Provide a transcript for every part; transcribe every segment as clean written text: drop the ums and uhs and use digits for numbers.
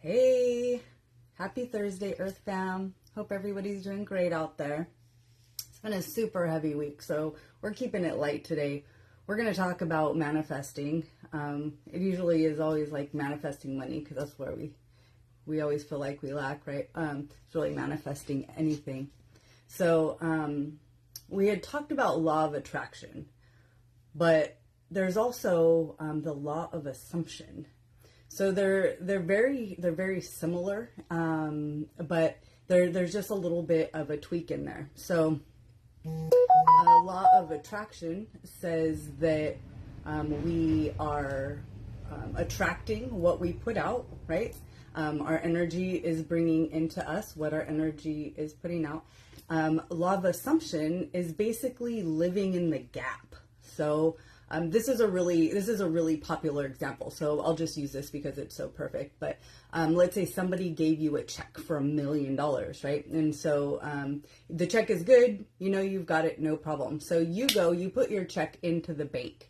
Hey, happy Thursday, Earth fam. Hope everybody's doing great out there. It's been a super heavy week, so we're keeping it light today. We're going to talk about manifesting. It usually is always like manifesting money because that's where we always feel like we lack, right? It's really manifesting anything. So we had talked about law of attraction, but there's also the law of assumption. So they're very similar, but there's just a little bit of a tweak in there. So law of attraction says that we are attracting what we put out, right? Our energy is bringing into us what our energy is putting out. Law of assumption is basically living in the gap. So this is a really popular example. So I'll just use this because it's so perfect. But let's say somebody gave you a check for $1 million, right? And so the check is good. You know, you've got it, no problem. So you put your check into the bank.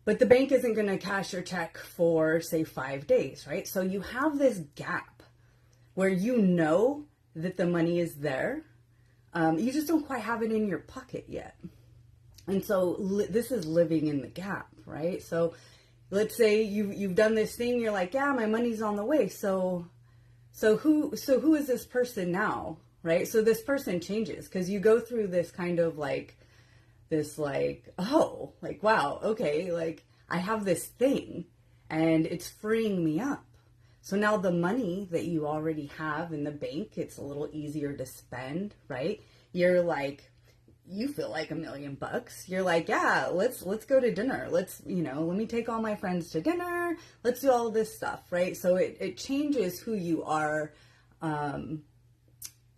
But the bank isn't going to cash your check for, say, 5 days, right? So you have this gap where you know that the money is there. You just don't quite have it in your pocket yet. And so this is living in the gap, right? So let's say you've done this thing. You're like, yeah, my money's on the way. So who is this person now, right? So this person changes because you go through this kind of like, oh, like, wow, okay, like I have this thing and it's freeing me up. So now the money that you already have in the bank, it's a little easier to spend, right? You're like, you feel like $1 million. You're like, yeah, let's go to dinner. Let me take all my friends to dinner. Let's do all this stuff, right? So it changes who you are on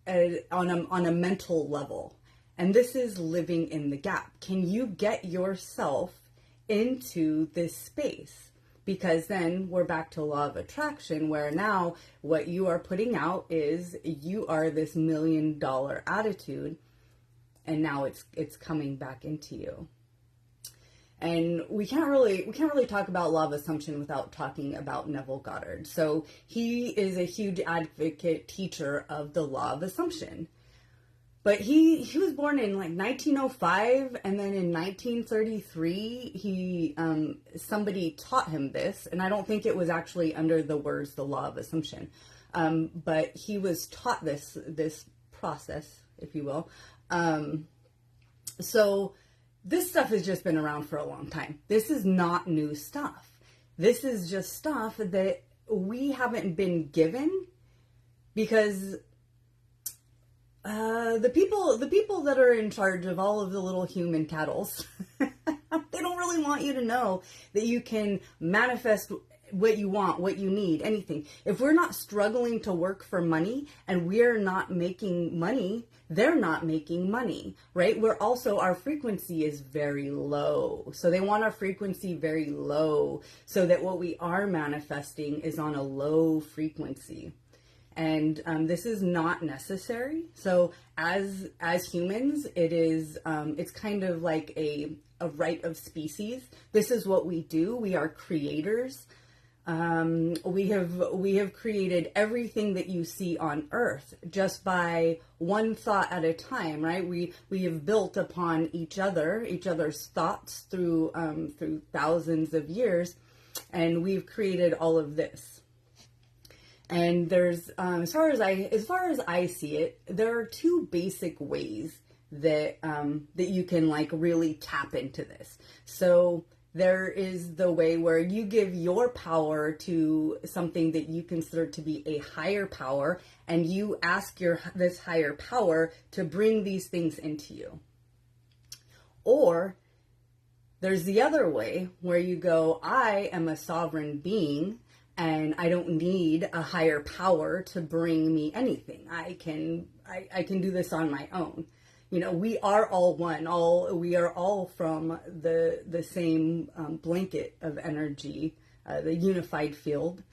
a mental level. And this is living in the gap. Can you get yourself into this space? Because then we're back to law of attraction, where now what you are putting out is you are this $1 million attitude. And now it's coming back into you. And we can't really talk about law of assumption without talking about Neville Goddard. So he is a huge advocate teacher of the law of assumption. But he was born in like 1905, and then in 1933 somebody taught him this, and I don't think it was actually under the words the law of assumption, but he was taught this process, if you will. So this stuff has just been around for a long time. This is not new stuff. This is just stuff that we haven't been given because the people that are in charge of all of the little human cattles, they don't really want you to know that you can manifest what you want, what you need, anything. If we're not struggling to work for money and we're not making money, they're not making money, right? Our frequency is very low. So they want our frequency very low so that what we are manifesting is on a low frequency. And this is not necessary. So as humans, it's kind of like a rite of species. This is what we do. We are creators. We have created everything that you see on Earth just by one thought at a time, right? We have built upon each other's thoughts through thousands of years, and we've created all of this. And there's as far as I see it, there are two basic ways that you can like really tap into this. So there is the way where you give your power to something that you consider to be a higher power, and you ask this higher power to bring these things into you. Or there's the other way where you go, I am a sovereign being and I don't need a higher power to bring me anything. I can do this on my own. You know, we are all one. We are all from the same blanket of energy, the unified field.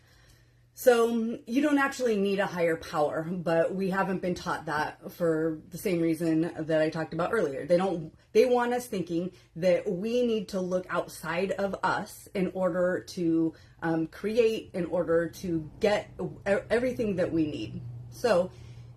So you don't actually need a higher power, but we haven't been taught that for the same reason that I talked about earlier. They want us thinking that we need to look outside of us in order to create, in order to get everything that we need. So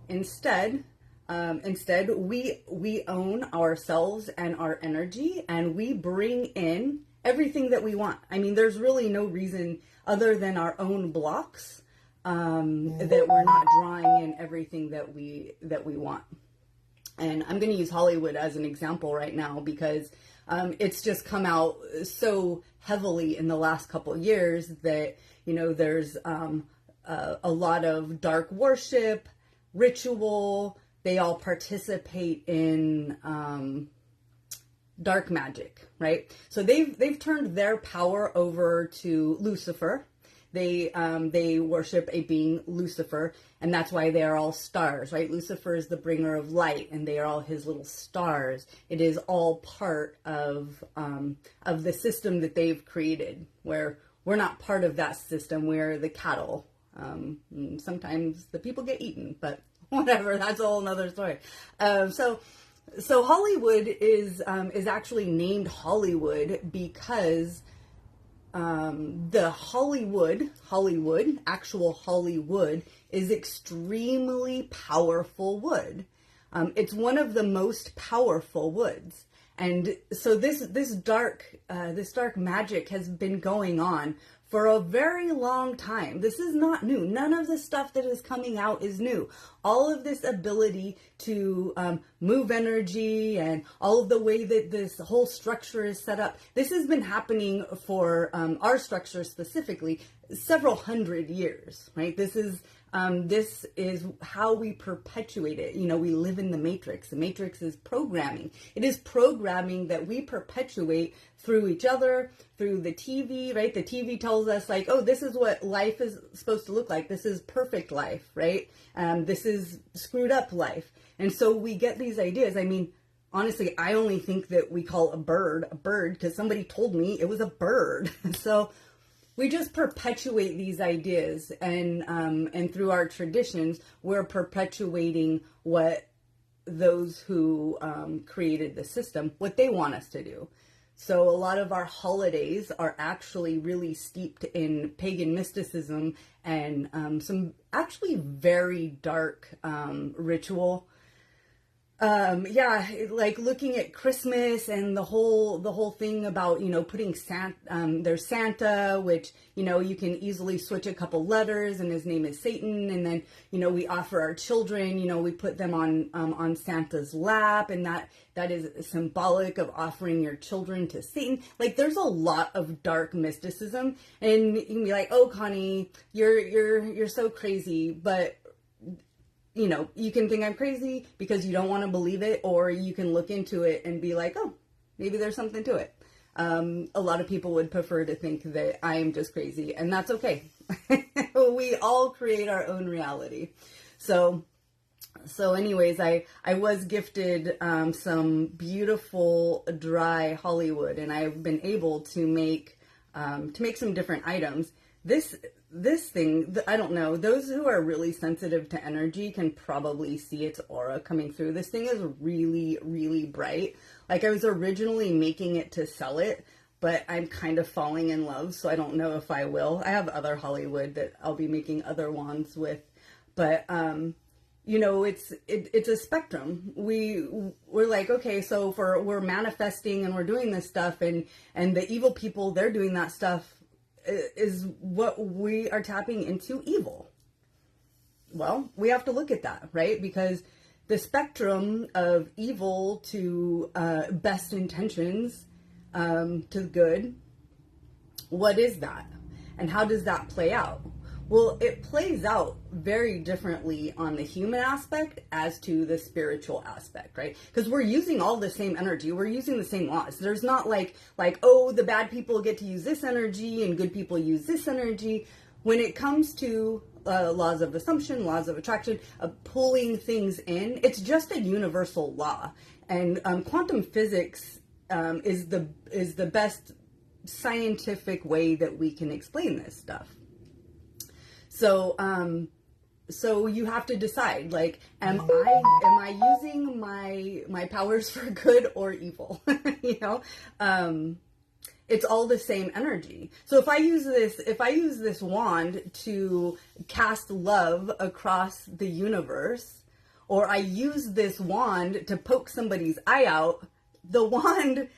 instead, we own ourselves and our energy, and we bring in everything that we want. I mean, there's really no reason other than our own blocks that we're not drawing in everything that we want. And I'm going to use Hollywood as an example right now because it's just come out so heavily in the last couple of years that, you know, there's a lot of dark worship, ritual. They all participate in dark magic, right? So they've turned their power over to Lucifer. They worship a being Lucifer, and that's why they are all stars, right? Lucifer is the bringer of light, and they are all his little stars. It is all part of the system that they've created, where we're not part of that system. We're the cattle. Sometimes the people get eaten, but whatever. That's a whole nother story. So Hollywood is actually named Hollywood because the actual Hollywood is extremely powerful wood. It's one of the most powerful woods. And so this dark magic has been going on for a very long time. This is not new. None of the stuff that is coming out is new. All of this ability to move energy and all of the way that this whole structure is set up, this has been happening for our structure specifically several hundred years, right? This is how we perpetuate it. You know, we live in the matrix. The matrix is programming. It is programming that we perpetuate through each other, through the TV, right? The TV tells us like, oh, this is what life is supposed to look like. This is perfect life, right? This is screwed up life. And so we get these ideas. I mean, honestly, I only think that we call a bird because somebody told me it was a bird. So we just perpetuate these ideas, and through our traditions, we're perpetuating what those who created the system, what they want us to do. So a lot of our holidays are actually really steeped in pagan mysticism and some actually very dark ritual. Like looking at Christmas and the whole thing about, you know, putting there's Santa, which, you know, you can easily switch a couple letters and his name is Satan. And then, you know, we offer our children, you know, we put them on Santa's lap, and that is symbolic of offering your children to Satan. Like there's a lot of dark mysticism, and you can be like, oh, Connie, you're so crazy. But you know, you can think I'm crazy because you don't want to believe it, or you can look into it and be like, oh, maybe there's something to it. A lot of people would prefer to think that I am just crazy, and that's okay. We all create our own reality. So anyways, I was gifted some beautiful dry Hollywood, and I've been able to make some different items. This thing, I don't know, those who are really sensitive to energy can probably see its aura coming through. This thing is really, really bright. Like I was originally making it to sell it, but I'm kind of falling in love, so I don't know if I will. I have other Hollywood that I'll be making other wands with, but you know, it's a spectrum. We're like, okay, so we're manifesting and we're doing this stuff, and the evil people, they're doing that stuff is what we are tapping into evil. Well, we have to look at that, right? Because the spectrum of evil to best intentions to good, what is that? And how does that play out? Well, it plays out very differently on the human aspect as to the spiritual aspect, right? Because we're using all the same energy. We're using the same laws. There's not like, oh, the bad people get to use this energy and good people use this energy. When it comes to laws of assumption, laws of attraction, pulling things in, it's just a universal law. And quantum physics is the best scientific way that we can explain this stuff. So you have to decide, like, am I using my powers for good or evil? You know, it's all the same energy. So if I use this wand to cast love across the universe, or I use this wand to poke somebody's eye out, the wand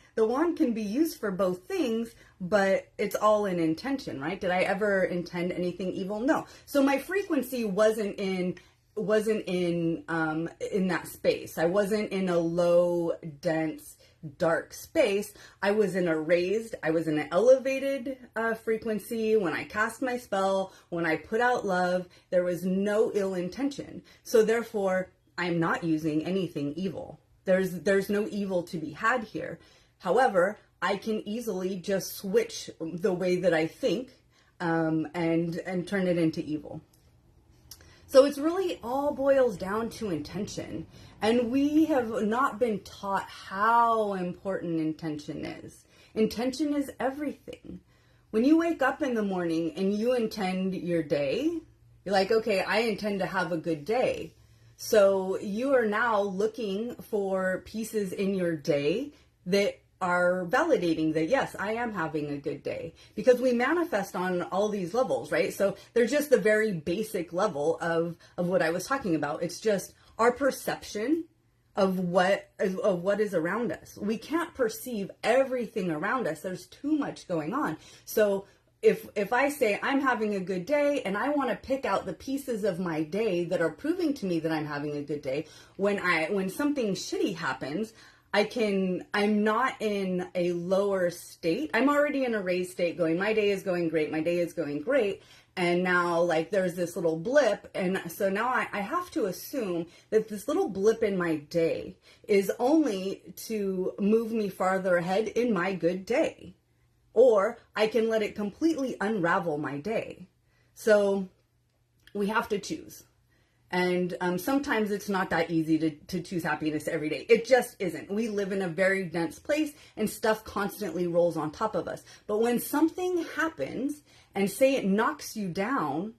can be used for both things, but it's all in intention, right? Did I ever intend anything evil? No. So my frequency wasn't in that space. I wasn't in a low, dense, dark space. I was in an elevated frequency when I cast my spell, when I put out love. There was no ill intention. So therefore, I'm not using anything evil. There's no evil to be had here. However, I can easily just switch the way that I think and turn it into evil. So it's really all boils down to intention. And we have not been taught how important intention is. Intention is everything. When you wake up in the morning and you intend your day, you're like, okay, I intend to have a good day. So you are now looking for pieces in your day that are validating that, yes, I am having a good day, because we manifest on all these levels, right? So they're just the very basic level of what I was talking about. It's just our perception of what is around us. We can't perceive everything around us. There's too much going on. So if I say I'm having a good day and I want to pick out the pieces of my day that are proving to me that I'm having a good day, when something shitty happens, I'm not in a lower state. I'm already in a raised state going, my day is going great. My day is going great. And now, like, there's this little blip. And so now I have to assume that this little blip in my day is only to move me farther ahead in my good day. Or I can let it completely unravel my day. So we have to choose. And sometimes it's not that easy to choose happiness every day. It just isn't. We live in a very dense place and stuff constantly rolls on top of us. But when something happens and say it knocks you down,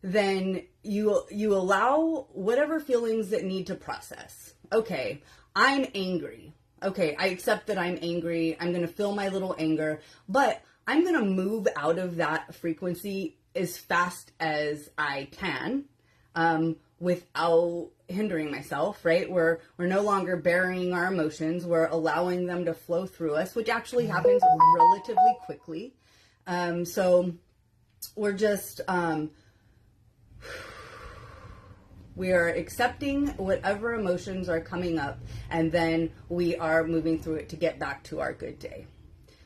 then you allow whatever feelings that need to process. Okay, I'm angry. Okay, I accept that I'm angry. I'm going to feel my little anger, but I'm going to move out of that frequency as fast as I can, without hindering myself, right? We're no longer burying our emotions. We're allowing them to flow through us, which actually happens relatively quickly. So we're just, we are accepting whatever emotions are coming up, and then we are moving through it to get back to our good day.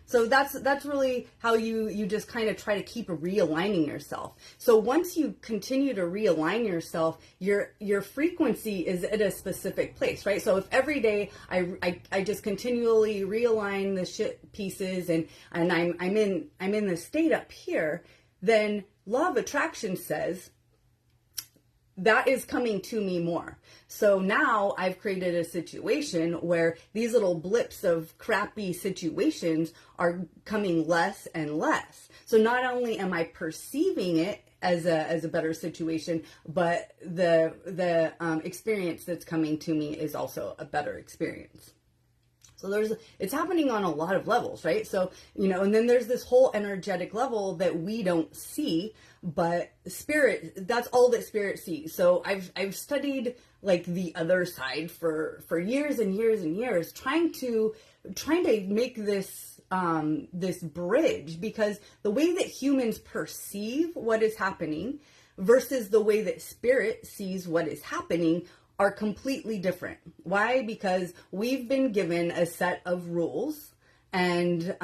So that's really how you just kind of try to keep realigning yourself. So once you continue to realign yourself, your frequency is at a specific place, right? So if every day I just continually realign the shit pieces and I'm in the state up here, then law of attraction says that is coming to me more. So now I've created a situation where these little blips of crappy situations are coming less and less. So not only am I perceiving it as a better situation, but the experience that's coming to me is also a better experience. So it's happening on a lot of levels, right? So, and then there's this whole energetic level that we don't see, but spirit, that's all that spirit sees. So I've studied like the other side for years and years and years, trying to make this bridge, because the way that humans perceive what is happening versus the way that spirit sees what is happening are completely different. Why? Because we've been given a set of rules, and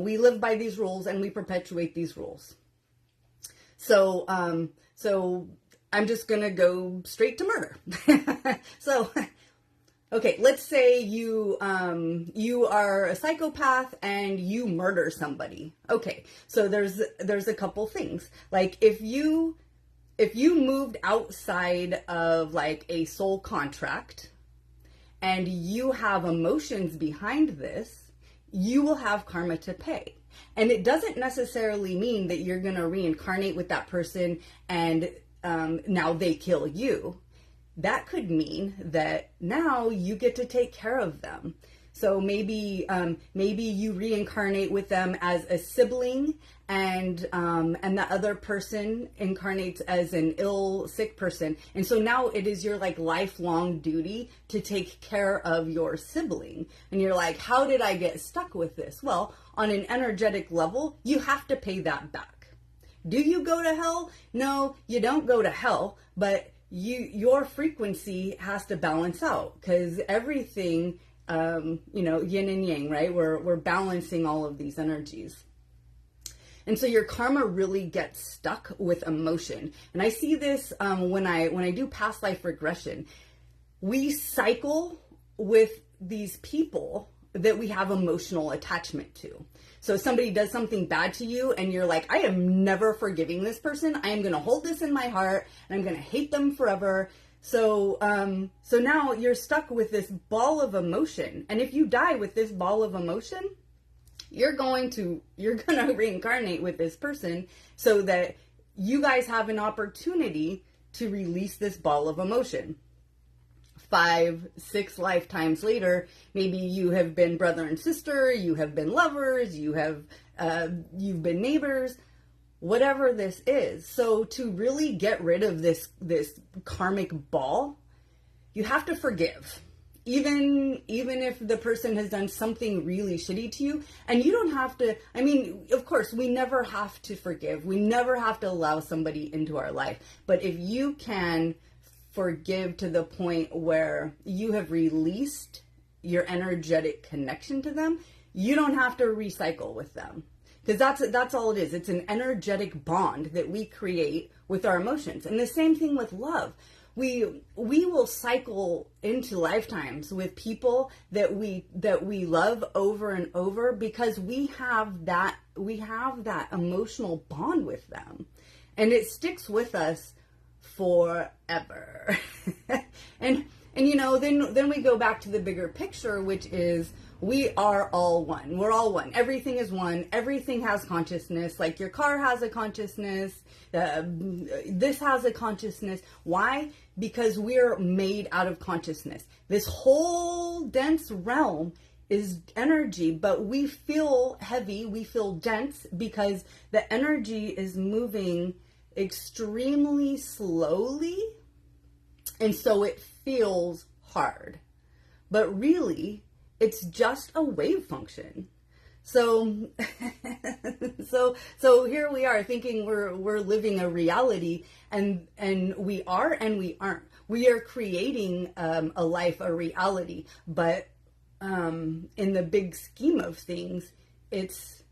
we live by these rules and we perpetuate these rules. So I'm just gonna go straight to murder. So, okay, let's say you are a psychopath and you murder somebody. Okay, so there's a couple things. Like if you moved outside of like a soul contract and you have emotions behind this, you will have karma to pay. And it doesn't necessarily mean that you're going to reincarnate with that person and now they kill you. That could mean that now you get to take care of them. So maybe you reincarnate with them as a sibling, and the other person incarnates as an ill, sick person. And so now it is your like lifelong duty to take care of your sibling. And you're like, how did I get stuck with this? Well, on an energetic level, you have to pay that back. Do you go to hell? No, you don't go to hell, but your frequency has to balance out, because everything, yin and yang, right? We're balancing all of these energies. And so your karma really gets stuck with emotion. And I see this when I do past life regression. We cycle with these people that we have emotional attachment to. So somebody does something bad to you and you're like, I am never forgiving this person. I am going to hold this in my heart and I'm going to hate them forever. So now you're stuck with this ball of emotion. And if you die with this ball of emotion, you're going to reincarnate with this person so that you guys have an opportunity to release this ball of emotion. 5, 6 lifetimes later, maybe you have been brother and sister, you have been lovers, you've been neighbors, whatever this is. So to really get rid of this karmic ball, you have to forgive. Even if the person has done something really shitty to you, and you don't have to, I mean, of course, we never have to forgive. We never have to allow somebody into our life. But if you can forgive to the point where you have released your energetic connection to them, you don't have to recycle with them. Because that's all it is. It's an energetic bond that we create with our emotions. And the same thing with love. We will cycle into lifetimes with people that we love over and over because we have that emotional bond with them, and it sticks with us forever. and then we go back to the bigger picture, which is we are all one. We're all one. Everything is one. Everything has consciousness. Like your car has a consciousness. This has a consciousness. Why? Because we're made out of consciousness. This whole dense realm is energy, but we feel heavy. We feel dense because the energy is moving extremely slowly, and so it feels hard, but really it's just a wave function. So here we are thinking we're living a reality, and we are and we aren't. We are creating a life, a reality, but in the big scheme of things, it's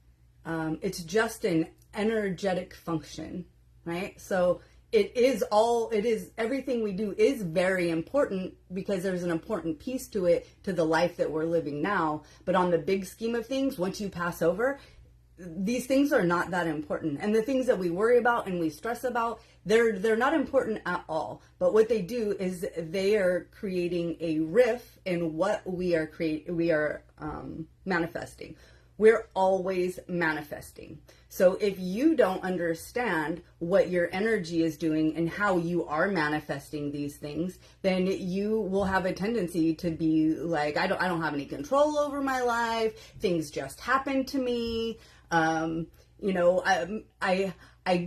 just an energetic function. Right? So everything we do is very important because there's an important piece to it, to the life that we're living now. But on the big scheme of things, once you pass over, these things are not that important. And the things that we worry about and we stress about, they're not important at all. But what they do is they are creating a rift in what we are manifesting. We're always manifesting. So if you don't understand what your energy is doing and how you are manifesting these things, then you will have a tendency to be like, I don't have any control over my life. Things just happen to me. I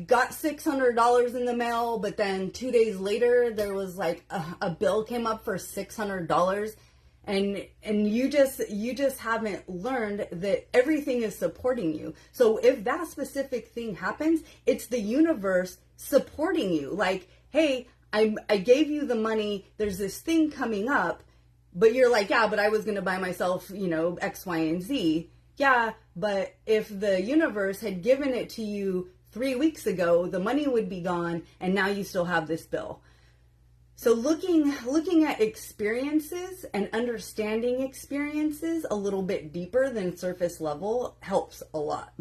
got $600 in the mail, but then 2 days later there was like a bill came up for $600. And you just haven't learned that everything is supporting you. So if that specific thing happens, it's the universe supporting you. Like, hey, I gave you the money. There's this thing coming up, but you're like, yeah, but I was going to buy myself, X, Y, and Z. Yeah, but if the universe had given it to you 3 weeks ago, the money would be gone, and now you still have this bill. So looking at experiences and understanding experiences a little bit deeper than surface level helps a lot,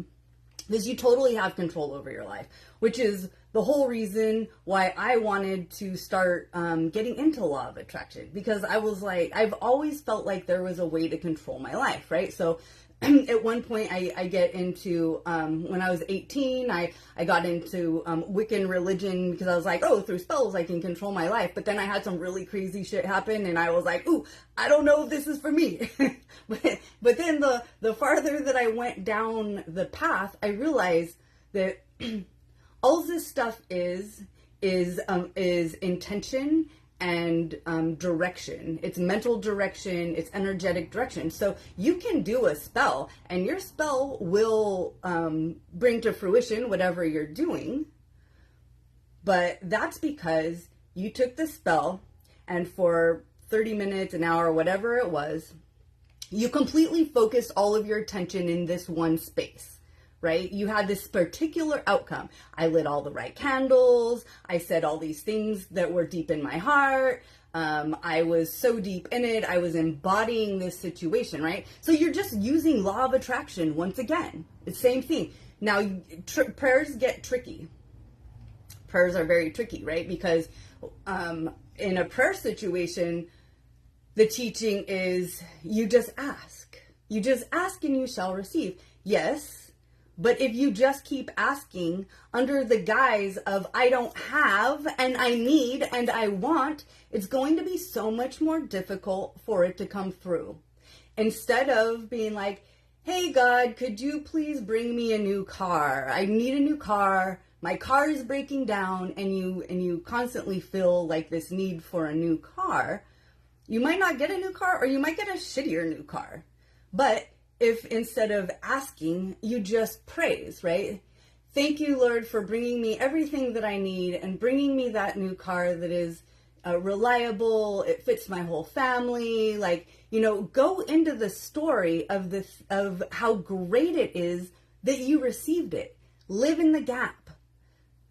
because you totally have control over your life, which is the whole reason why I wanted to start getting into law of attraction, because I was like, I've always felt like there was a way to control my life, right? So at one point I get into, when I was 18, I got into Wiccan religion because I was like, oh, through spells I can control my life. But then I had some really crazy shit happen and I was like, ooh, I don't know if this is for me. but then the farther that I went down the path, I realized that all this stuff is intention and direction. It's mental direction, it's energetic direction. So you can do a spell and your spell will bring to fruition whatever you're doing. But that's because you took the spell and for 30 minutes, an hour, whatever it was, you completely focused all of your attention in this one space. Right? You had this particular outcome. I lit all the right candles. I said all these things that were deep in my heart. I was so deep in it. I was embodying this situation, right? So you're just using law of attraction once again. It's the same thing. Now, prayers get tricky. Prayers are very tricky, right? Because in a prayer situation, the teaching is you just ask. You just ask and you shall receive. Yes. But if you just keep asking under the guise of I don't have and I need and I want, it's going to be so much more difficult for it to come through. Instead of being like, hey God, could you please bring me a new car? I need a new car. My car is breaking down, and you constantly feel like this need for a new car. You might not get a new car, or you might get a shittier new car. But if instead of asking, you just praise, right? Thank you, Lord, for bringing me everything that I need and bringing me that new car that is reliable. It fits my whole family. Like, go into the story of how great it is that you received it. Live in the gap.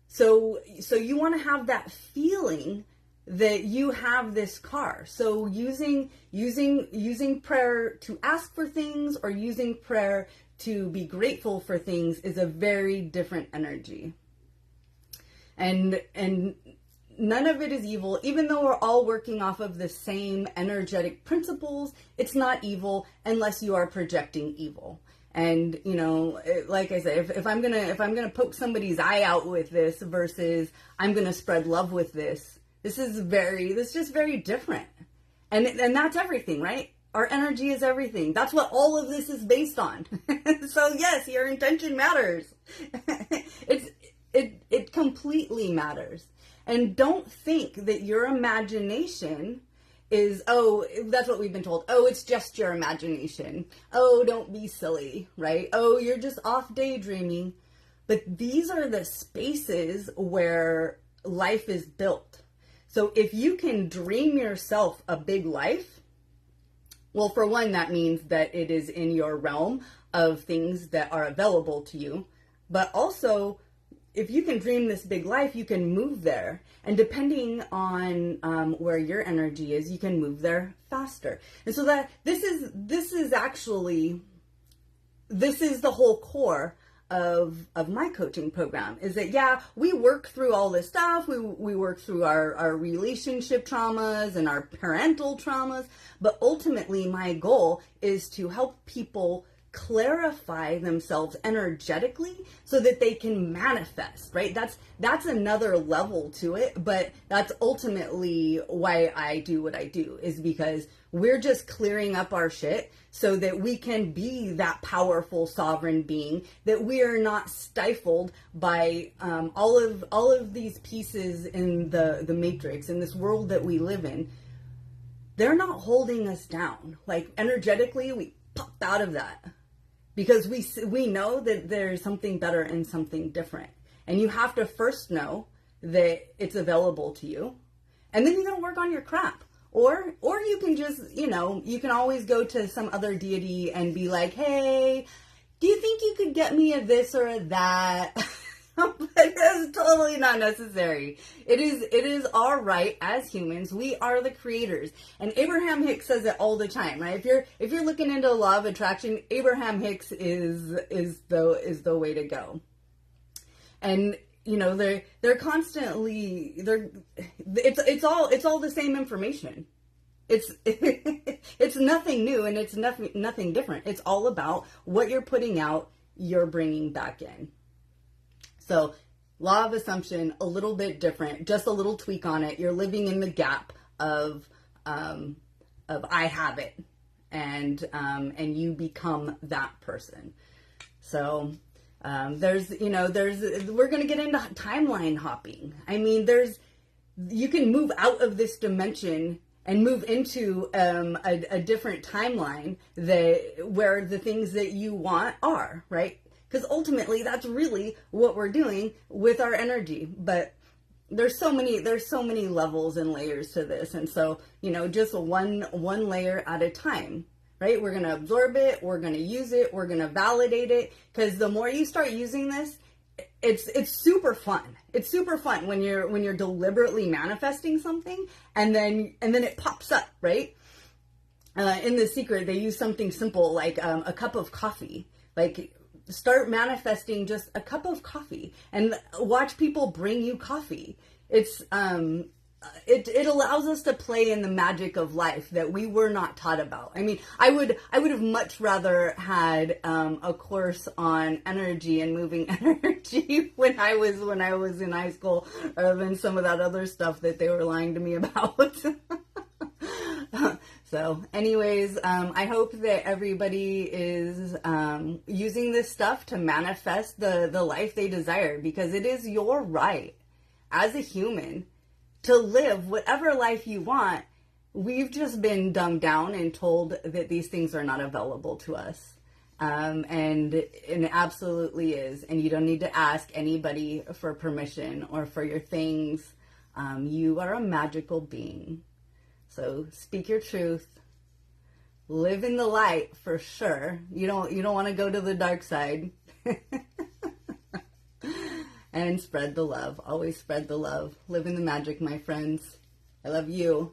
So you want to have that feeling that you have this car. So using prayer to ask for things or using prayer to be grateful for things is a very different energy. And none of it is evil, even though we're all working off of the same energetic principles. It's not evil unless you are projecting evil. And, like I said, if I'm gonna poke somebody's eye out with this versus I'm gonna spread love with this, this is just very different. And that's everything, right? Our energy is everything. That's what all of this is based on. So yes, your intention matters. It completely matters. And don't think that your imagination is, that's what we've been told. Oh, it's just your imagination. Oh, don't be silly, right? Oh, you're just off daydreaming. But these are the spaces where life is built. So if you can dream yourself a big life, well, for one, that means that it is in your realm of things that are available to you. But also, if you can dream this big life, you can move there. And depending on where your energy is, you can move there faster. And so that this is the whole core of my coaching program, is that, yeah, we work through all this stuff. We work through our relationship traumas and our parental traumas. But ultimately, my goal is to help people clarify themselves energetically so that they can manifest, right? That's another level to it, but that's ultimately why I do what I do, is because we're just clearing up our shit so that we can be that powerful sovereign being, that we are not stifled by all of these pieces in the matrix, in this world that we live in. They're not holding us down. Like, energetically, we popped out of that because we know that there's something better and something different. And you have to first know that it's available to you, and then you're going to work on your crap. Or you can just, you can always go to some other deity and be like, hey, do you think you could get me a this or a that? But that's totally not necessary. It is our right as humans. We are the creators. And Abraham Hicks says it all the time, right? If you're looking into law of attraction, Abraham Hicks is the way to go. And they're constantly, it's all the same information. It's it's nothing new, and it's nothing different. It's all about what you're putting out, you're bringing back in. So law of assumption, a little bit different, just a little tweak on it. You're living in the gap of I have it, and you become that person. So we're going to get into timeline hopping. I mean, you can move out of this dimension and move into a different timeline where the things that you want are, right? Because ultimately that's really what we're doing with our energy. But there's so many levels and layers to this. And so, just one layer at a time, right? We're going to absorb it. We're going to use it. We're going to validate it. Because the more you start using this, it's super fun. It's super fun when you're deliberately manifesting something and then it pops up, right? In The Secret, they use something simple like a cup of coffee. Like, start manifesting just a cup of coffee and watch people bring you coffee. It's it allows us to play in the magic of life that we were not taught about. I mean, I would have much rather had a course on energy and moving energy when I was in high school, than some of that other stuff that they were lying to me about. So anyways, I hope that everybody is using this stuff to manifest the life they desire, because it is your right as a human to live whatever life you want. We've just been dumbed down and told that these things are not available to us. And it absolutely is. And you don't need to ask anybody for permission or for your things. You are a magical being. So speak your truth. Live in the light for sure. You don't want to go to the dark side. And spread the love. Always spread the love. Live in the magic, my friends. I love you.